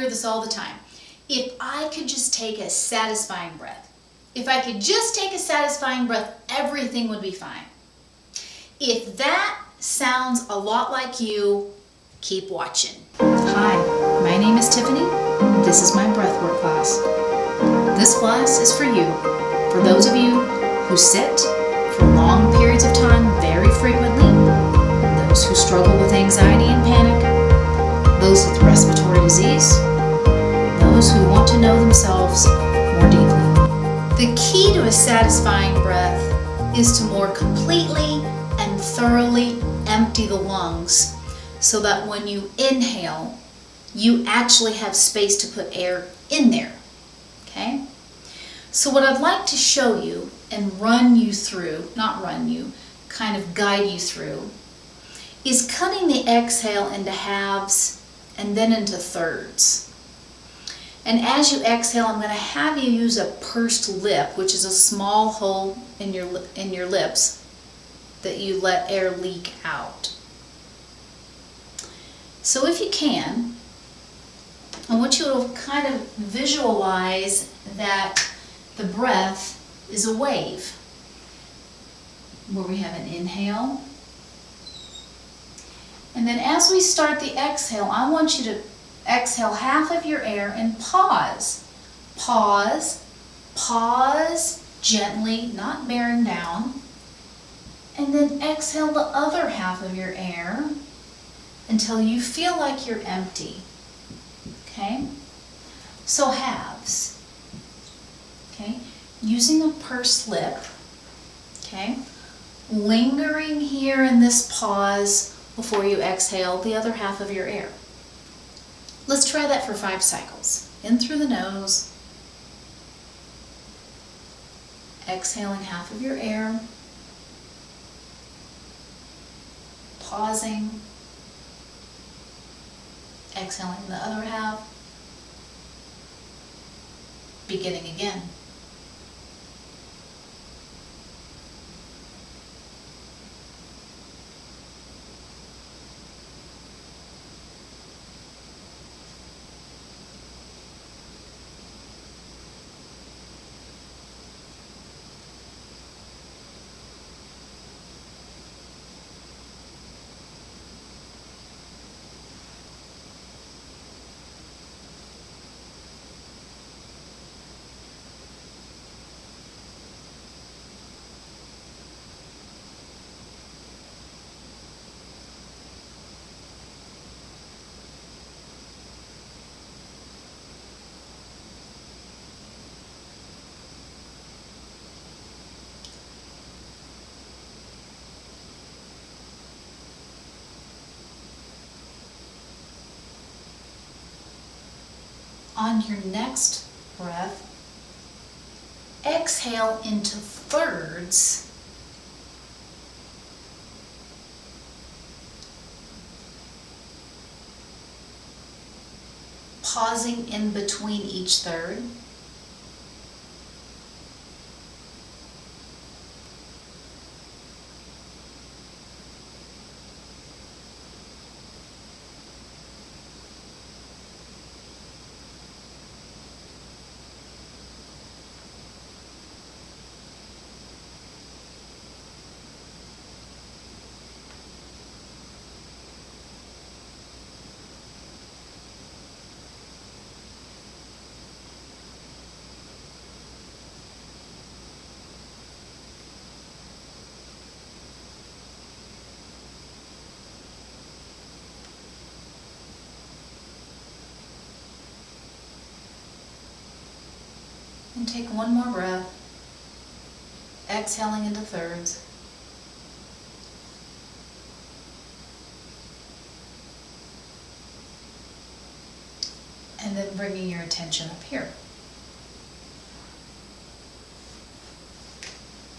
hear this all the time. If I could just take a satisfying breath. If I could just take a satisfying breath, everything would be fine. If that sounds a lot like you, keep watching. Hi, my name is Tiffany. This is my breathwork class. This class is for you, for those of you who sit for long periods of time very frequently, those who struggle with anxiety and panic, those with respiratory disease, those who want to know themselves more deeply. The key to a satisfying breath is to more completely and thoroughly empty the lungs so that when you inhale, you actually have space to put air in there. Okay? So what I'd like to show you and run you through, not run you, kind of guide you through, is cutting the exhale into halves and then into thirds. And as you exhale, I'm going to have you use a pursed lip, which is a small hole in your lips that you let air leak out. So if you can, I want you to kind of visualize that the breath is a wave where we have an inhale. And then as we start the exhale, I want you to exhale half of your air and pause. Pause, pause gently, not bearing down. And then exhale the other half of your air until you feel like you're empty. Okay? So halves. Okay? Using a pursed lip. Okay? Lingering here in this pause before you exhale the other half of your air. Let's try that for 5 cycles. In through the nose. Exhaling half of your air. Pausing. Exhaling the other half. Beginning again. On your next breath, exhale into thirds. Pausing in between each third. And take one more breath, exhaling into thirds. And then bringing your attention up here.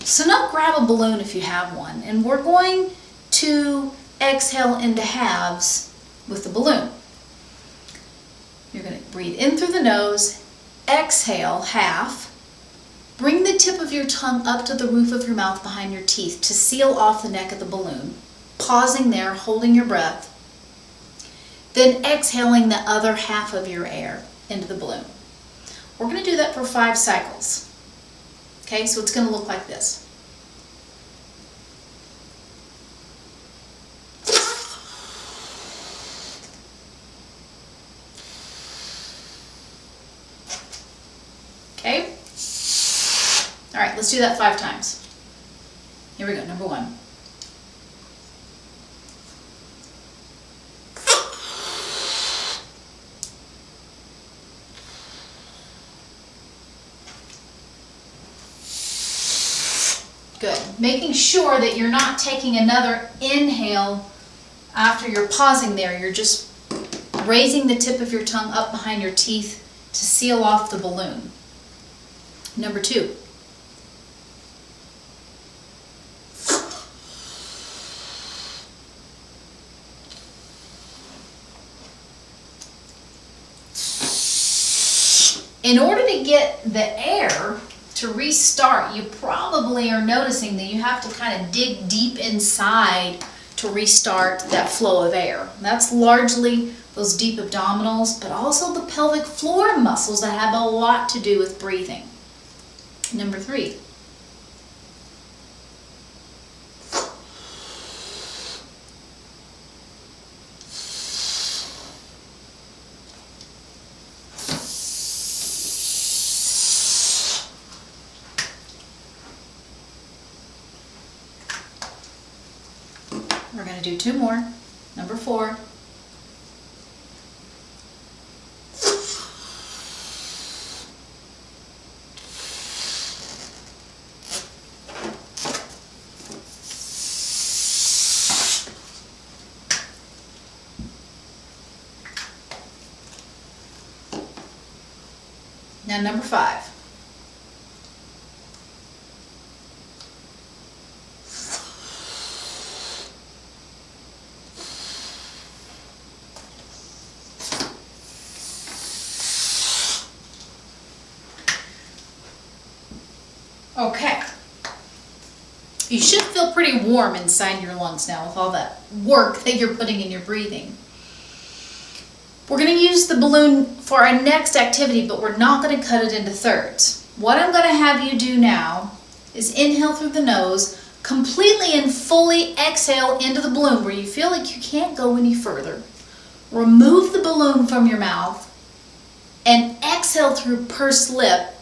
So now grab a balloon if you have one, and we're going to exhale into halves with the balloon. You're going to breathe in through the nose, exhale half, bring the tip of your tongue up to the roof of your mouth behind your teeth to seal off the neck of the balloon, pausing there, holding your breath. then exhaling the other half of your air into the balloon. We're going to do that for 5 cycles. Okay, so it's going to look like this. Okay? All right, let's do that 5 times. Here we go, number 1. Good. Making sure that you're not taking another inhale after you're pausing there. You're just raising the tip of your tongue up behind your teeth to seal off the balloon. Number 2. In order to get the air to restart, you probably are noticing that you have to kind of dig deep inside to restart that flow of air. That's largely those deep abdominals, but also the pelvic floor muscles that have a lot to do with breathing. Number 3. We're going to do 2 more. Number 4. Now number 5. Okay. You should feel pretty warm inside your lungs now with all that work that you're putting in your breathing. We're going to use the balloon for our next activity, but we're not going to cut it into thirds. What I'm going to have you do now is inhale through the nose, completely and fully exhale into the balloon where you feel like you can't go any further. Remove the balloon from your mouth and exhale through pursed lip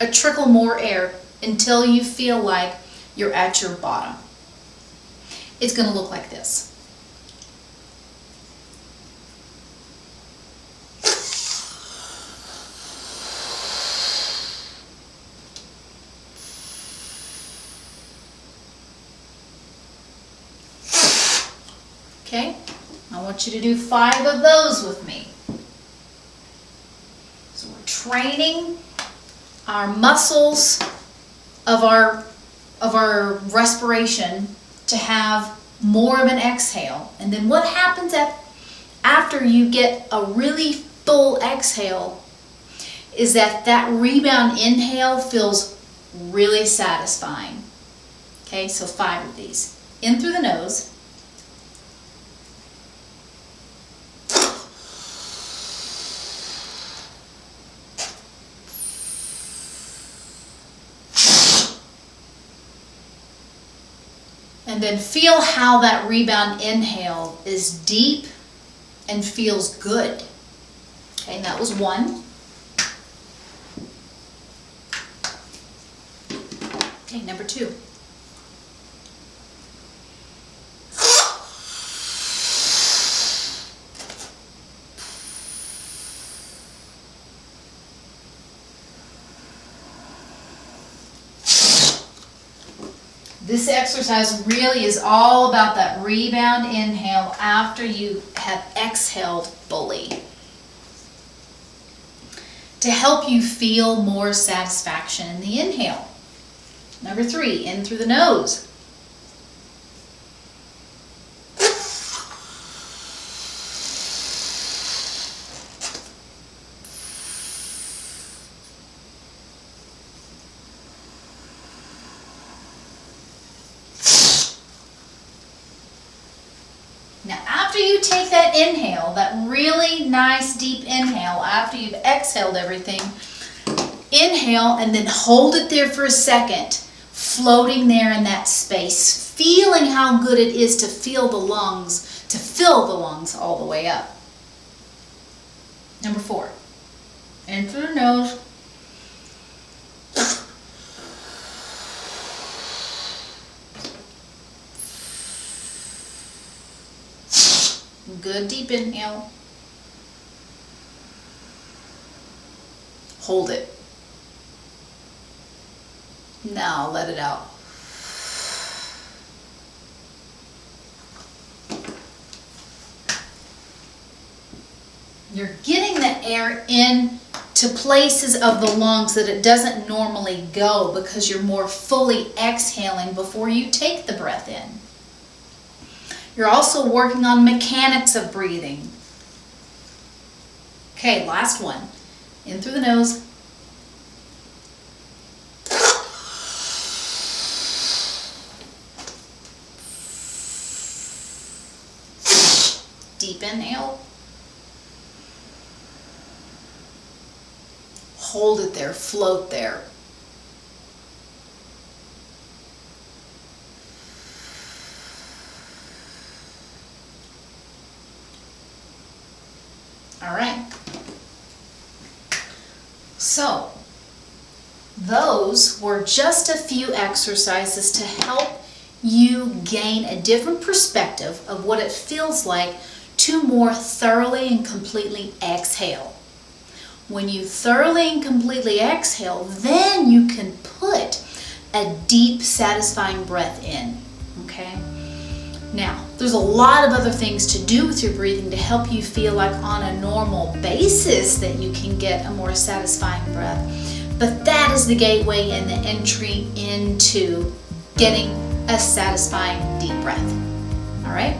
a trickle more air until you feel like you're at your bottom. It's going to look like this. Okay, I want you to do 5 of those with me. So we're training our muscles of our respiration to have more of an exhale. And then what happens after you get a really full exhale is that rebound inhale feels really satisfying. Okay, so 5 of these. In through the nose. And then feel how that rebound inhale is deep and feels good. Okay, and that was 1. Okay, number 2. This exercise really is all about that rebound inhale after you have exhaled fully, to help you feel more satisfaction in the inhale. Number 3, in through the nose. Now take that inhale, that really nice deep inhale after you've exhaled everything, inhale and then hold it there for a second, floating there in that space, feeling how good it is to feel the lungs, to fill the lungs all the way up. Number 4, in through the nose. Good deep inhale. Hold it. Now let it out. You're getting the air in to places of the lungs that it doesn't normally go because you're more fully exhaling before you take the breath in. You're also working on mechanics of breathing. Okay, last one. In through the nose. Deep inhale. Hold it there, float there. All right. So, those were just a few exercises to help you gain a different perspective of what it feels like to more thoroughly and completely exhale. When you thoroughly and completely exhale, then you can put a deep, satisfying breath in, okay? Now, there's a lot of other things to do with your breathing to help you feel like on a normal basis that you can get a more satisfying breath. But that is the gateway and the entry into getting a satisfying deep breath. All right?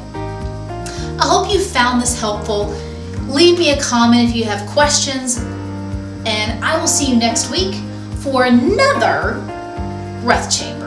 I hope you found this helpful. Leave me a comment if you have questions, and I will see you next week for another breath chamber.